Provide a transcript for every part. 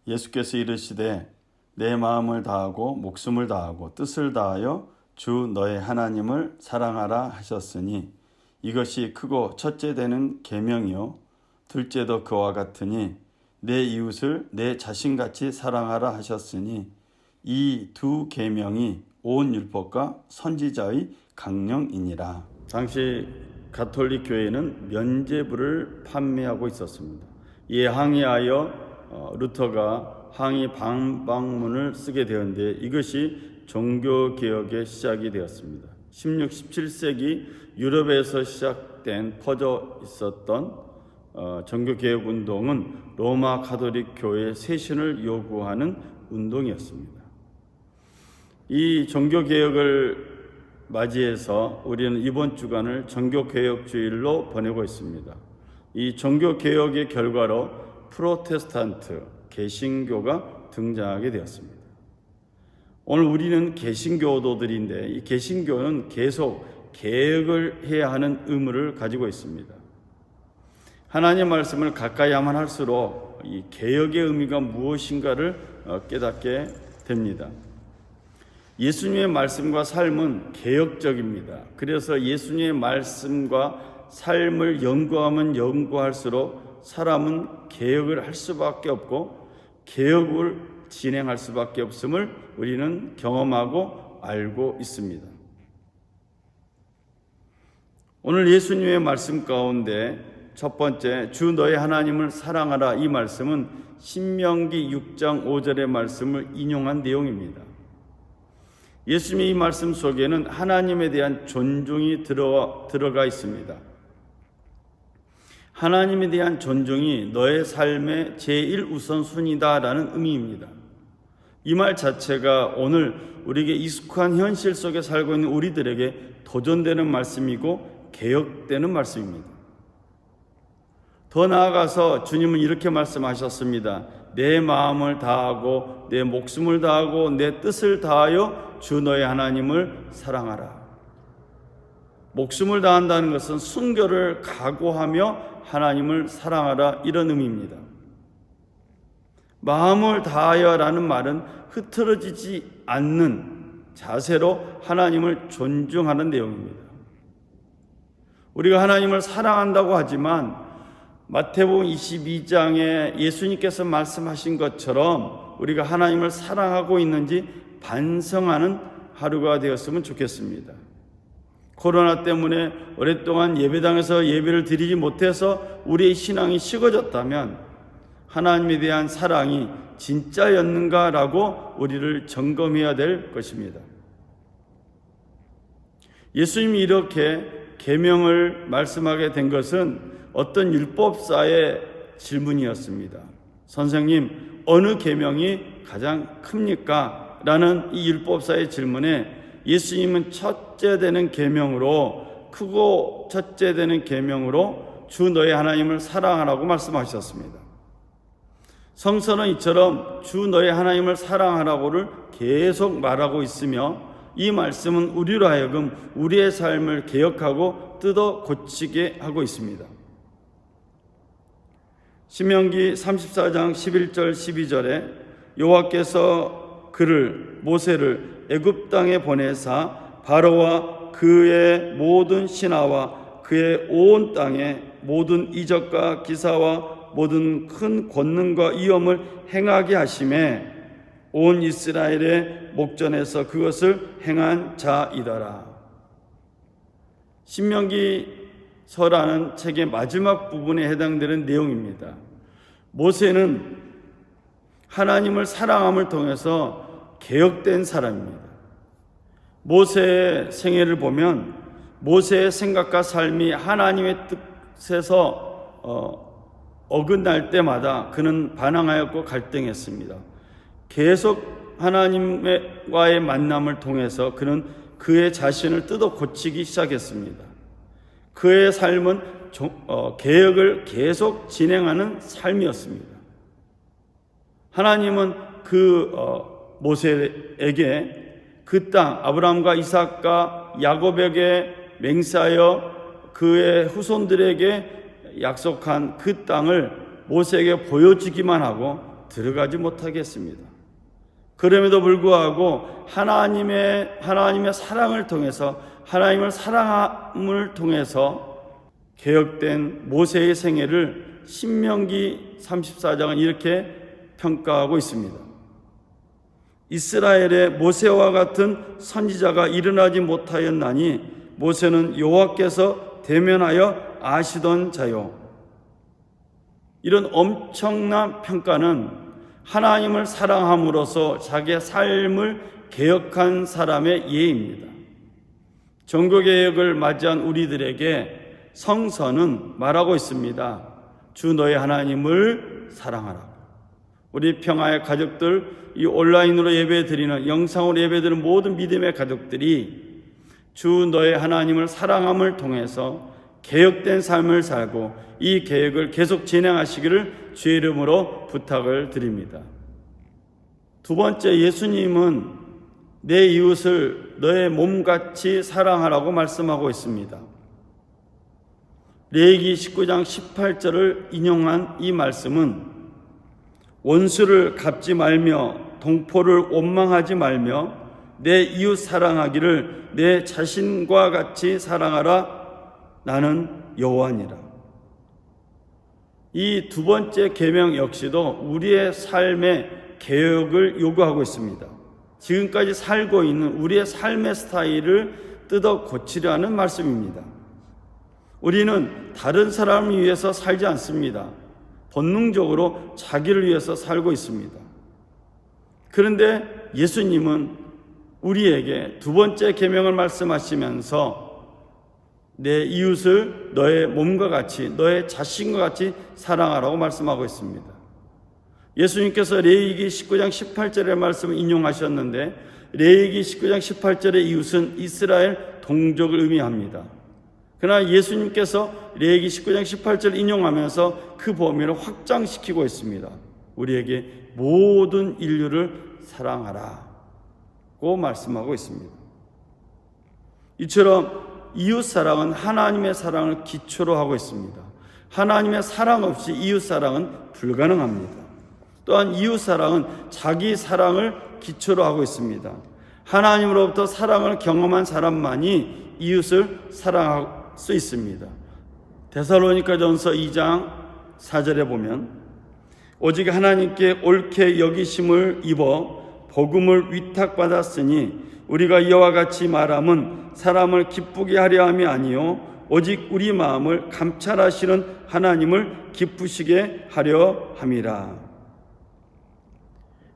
예수께서 이르시되 내 마음을 다하고 목숨을 다하고 뜻을 다하여 주 너의 하나님을 사랑하라 하셨으니 이것이 크고 첫째 되는 계명이요 둘째도 그와 같으니 내 이웃을 내 자신같이 사랑하라 하셨으니 이 두 계명이 온 율법과 선지자의 강령이니라. 당시 가톨릭 교회는 면죄부를 판매하고 있었습니다. 이에 항의하여 루터가 항의 반박문을 쓰게 되었는데 이것이 종교개혁의 시작이 되었습니다. 16, 17세기 유럽에서 시작된 퍼져 있었던 종교개혁 운동은 로마 가톨릭 교회의 쇄신을 요구하는 운동이었습니다. 이 종교개혁을 맞이해서 우리는 이번 주간을 종교개혁주일로 보내고 있습니다. 이 종교개혁의 결과로 프로테스탄트, 개신교가 등장하게 되었습니다. 오늘 우리는 개신교도들인데 이 개신교는 계속 개혁을 해야 하는 의무를 가지고 있습니다. 하나님의 말씀을 가까이 하면 할수록 이 개혁의 의미가 무엇인가를 깨닫게 됩니다. 예수님의 말씀과 삶은 개혁적입니다. 그래서 예수님의 말씀과 삶을 연구하면 연구할수록 사람은 개혁을 할 수밖에 없고 개혁을 진행할 수밖에 없음을 우리는 경험하고 알고 있습니다. 오늘 예수님의 말씀 가운데 첫 번째, 주 너의 하나님을 사랑하라, 이 말씀은 신명기 6장 5절의 말씀을 인용한 내용입니다. 예수님의 이 말씀 속에는 하나님에 대한 존중이 들어가 있습니다. 하나님에 대한 존중이 너의 삶의 제1우선순위다라는 의미입니다. 이 말 자체가 오늘 우리에게 익숙한 현실 속에 살고 있는 우리들에게 도전되는 말씀이고 개혁되는 말씀입니다. 더 나아가서 주님은 이렇게 말씀하셨습니다. 내 마음을 다하고 내 목숨을 다하고 내 뜻을 다하여 주 너의 하나님을 사랑하라. 목숨을 다한다는 것은 순교를 각오하며 하나님을 사랑하라, 이런 의미입니다. 마음을 다하여라는 말은 흐트러지지 않는 자세로 하나님을 존중하는 내용입니다. 우리가 하나님을 사랑한다고 하지만 마태복음 22장에 예수님께서 말씀하신 것처럼 우리가 하나님을 사랑하고 있는지 반성하는 하루가 되었으면 좋겠습니다. 코로나 때문에 오랫동안 예배당에서 예배를 드리지 못해서 우리의 신앙이 식어졌다면 하나님에 대한 사랑이 진짜였는가라고 우리를 점검해야 될 것입니다. 예수님이 이렇게 계명을 말씀하게 된 것은 어떤 율법사의 질문이었습니다. 선생님, 어느 계명이 가장 큽니까? 라는 이 율법사의 질문에 예수님은 첫째 되는 계명으로, 크고 첫째 되는 계명으로 주 너의 하나님을 사랑하라고 말씀하셨습니다. 성서는 이처럼 주 너의 하나님을 사랑하라고를 계속 말하고 있으며 이 말씀은 우리로 하여금 우리의 삶을 개혁하고 뜯어 고치게 하고 있습니다. 신명기 34장 11절 12절에 여호와께서 모세를 애굽 땅에 보내사 바로와 그의 모든 신하와 그의 온 땅에 모든 이적과 기사와 모든 큰 권능과 위엄을 행하게 하심에 온 이스라엘의 목전에서 그것을 행한 자이더라. 신명기서라는 책의 마지막 부분에 해당되는 내용입니다. 모세는 하나님을 사랑함을 통해서 개혁된 사람입니다. 모세의 생애를 보면 모세의 생각과 삶이 하나님의 뜻에서 어긋날 때마다 그는 반항하였고 갈등했습니다. 계속 하나님과의 만남을 통해서 그는 그의 자신을 뜯어 고치기 시작했습니다. 그의 삶은 개혁을 계속 진행하는 삶이었습니다. 하나님은 모세에게 그 땅, 아브라함과 이삭과 야곱에게 맹세하여 그의 후손들에게 약속한 그 땅을 모세에게 보여주기만 하고 들어가지 못하게 했습니다. 그럼에도 불구하고 하나님의 사랑을 통해서, 하나님을 사랑함을 통해서 개혁된 모세의 생애를 신명기 34장은 이렇게 평가하고 있습니다. 이스라엘의 모세와 같은 선지자가 일어나지 못하였나니 모세는 여호와께서 대면하여 아시던 자요. 이런 엄청난 평가는 하나님을 사랑함으로써 자기의 삶을 개혁한 사람의 예입니다. 종교개혁을 맞이한 우리들에게 성서는 말하고 있습니다. 주 너의 하나님을 사랑하라. 우리 평화의 가족들, 이 온라인으로 예배드리는, 영상으로 예배드리는 모든 믿음의 가족들이 주 너의 하나님을 사랑함을 통해서 개혁된 삶을 살고 이 계획을 계속 진행하시기를 주의 이름으로 부탁을 드립니다. 두 번째, 예수님은 내 이웃을 너의 몸같이 사랑하라고 말씀하고 있습니다. 레위기 19장 18절을 인용한 이 말씀은 원수를 갚지 말며 동포를 원망하지 말며 내 이웃 사랑하기를 내 자신과 같이 사랑하라. 나는 여호와니라. 이 두 번째 계명 역시도 우리의 삶의 개혁을 요구하고 있습니다. 지금까지 살고 있는 우리의 삶의 스타일을 뜯어 고치려는 말씀입니다. 우리는 다른 사람을 위해서 살지 않습니다. 본능적으로 자기를 위해서 살고 있습니다. 그런데 예수님은 우리에게 두 번째 계명을 말씀하시면서 내 이웃을 너의 몸과 같이, 너의 자신과 같이 사랑하라고 말씀하고 있습니다. 예수님께서 레위기 19장 18절의 말씀을 인용하셨는데 레위기 19장 18절의 이웃은 이스라엘 동족을 의미합니다. 그러나 예수님께서 레위기 19장 18절을 인용하면서 그 범위를 확장시키고 있습니다. 우리에게 모든 인류를 사랑하라고 말씀하고 있습니다. 이처럼 이웃 사랑은 하나님의 사랑을 기초로 하고 있습니다. 하나님의 사랑 없이 이웃 사랑은 불가능합니다. 또한 이웃 사랑은 자기 사랑을 기초로 하고 있습니다. 하나님으로부터 사랑을 경험한 사람만이 이웃을 사랑할 수 있습니다. 데살로니가전서 2장 4절에 보면 오직 하나님께 옳게 여기심을 입어 복음을 위탁받았으니 우리가 이와 같이 말함은 사람을 기쁘게 하려 함이 아니요 오직 우리 마음을 감찰하시는 하나님을 기쁘시게 하려 함이라.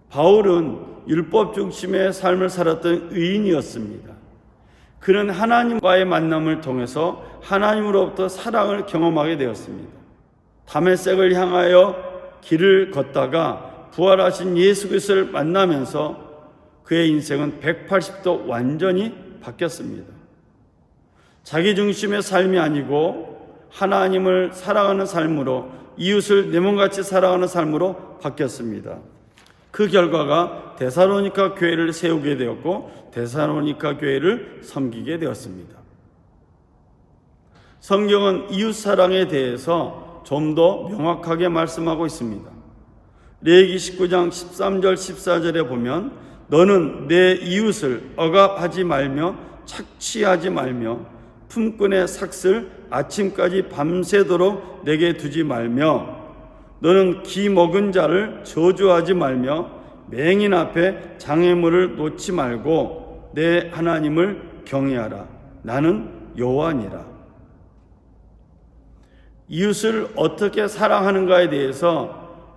바울은 율법 중심의 삶을 살았던 의인이었습니다. 그는 하나님과의 만남을 통해서 하나님으로부터 사랑을 경험하게 되었습니다. 다메섹을 향하여 길을 걷다가 부활하신 예수 그리스도를 만나면서 그의 인생은 180도 완전히 바뀌었습니다. 자기 중심의 삶이 아니고 하나님을 사랑하는 삶으로, 이웃을 내 몸같이 사랑하는 삶으로 바뀌었습니다. 그 결과가 데살로니가 교회를 세우게 되었고 데살로니가 교회를 섬기게 되었습니다. 성경은 이웃 사랑에 대해서 좀 더 명확하게 말씀하고 있습니다. 레위기 19장 13절 14절에 보면 너는 내 이웃을 억압하지 말며 착취하지 말며 품꾼의 삭슬 아침까지 밤새도록 내게 두지 말며 너는 기 먹은 자를 저주하지 말며 맹인 앞에 장애물을 놓지 말고 내 하나님을 경외하라. 나는 여호와니라. 이웃을 어떻게 사랑하는가에 대해서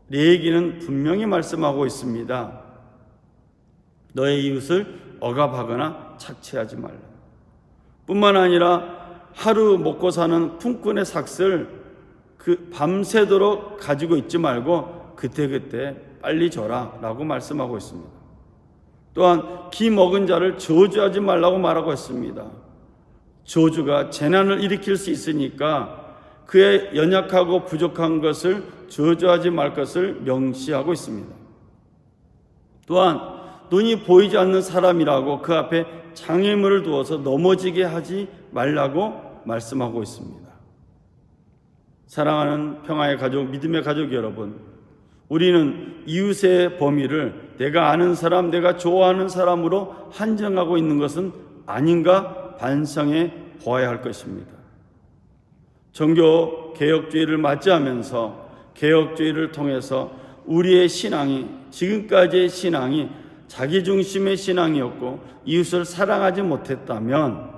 레위기는 분명히 말씀하고 있습니다. 너의 이웃을 억압하거나 착취하지 말라. 뿐만 아니라 하루 먹고 사는 품꾼의 삭슬 밤새도록 가지고 있지 말고 그때그때 빨리 줘라 라고 말씀하고 있습니다. 또한 기 먹은 자를 저주하지 말라고 말하고 있습니다. 저주가 재난을 일으킬 수 있으니까 그의 연약하고 부족한 것을 저주하지 말 것을 명시하고 있습니다. 또한 눈이 보이지 않는 사람이라고 그 앞에 장애물을 두어서 넘어지게 하지 말라고 말씀하고 있습니다. 사랑하는 평화의 가족, 믿음의 가족 여러분, 우리는 이웃의 범위를 내가 아는 사람, 내가 좋아하는 사람으로 한정하고 있는 것은 아닌가 반성해 보아야 할 것입니다. 종교 개혁주의를 맞이하면서 개혁주의를 통해서 우리의 신앙이, 지금까지의 신앙이 자기중심의 신앙이었고 이웃을 사랑하지 못했다면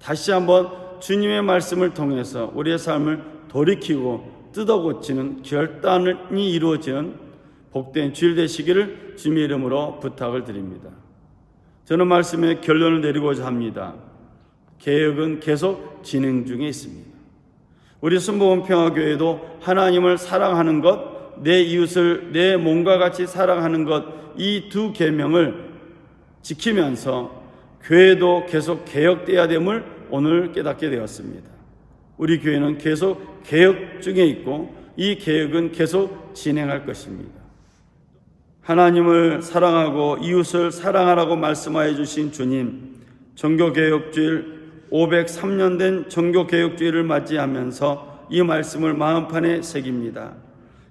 다시 한번 주님의 말씀을 통해서 우리의 삶을 돌이키고 뜯어고치는 결단이 이루어지는 복된 주일 되시기를 주님의 이름으로 부탁을 드립니다. 저는 말씀의 결론을 내리고자 합니다. 개혁은 계속 진행 중에 있습니다. 우리 순복음평화교회도 하나님을 사랑하는 것, 내 이웃을 내 몸과 같이 사랑하는 것, 이 두 계명을 지키면서 교회도 계속 개혁돼야 됨을 오늘 깨닫게 되었습니다. 우리 교회는 계속 개혁 중에 있고 이 개혁은 계속 진행할 것입니다. 하나님을 사랑하고 이웃을 사랑하라고 말씀하여 주신 주님, 종교개혁주일 503년 된 종교개혁주의를 맞이하면서 이 말씀을 마음판에 새깁니다.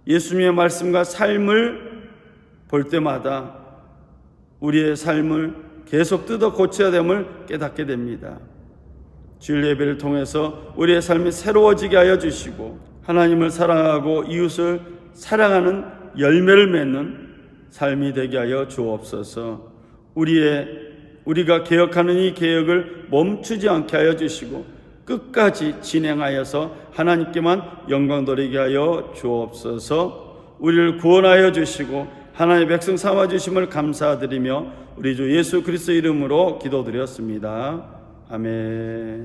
예수님의 말씀과 삶을 볼 때마다 우리의 삶을 계속 뜯어 고쳐야 됨을 깨닫게 됩니다. 주일 예배를 통해서 우리의 삶이 새로워지게 하여 주시고 하나님을 사랑하고 이웃을 사랑하는 열매를 맺는 삶이 되게 하여 주옵소서. 우리가 개혁하는 이 개혁을 멈추지 않게 하여 주시고 끝까지 진행하여서 하나님께만 영광 돌리게 하여 주옵소서. 우리를 구원하여 주시고 하나님의 백성 삼아 주심을 감사드리며 우리 주 예수 그리스도 이름으로 기도드렸습니다. 아멘.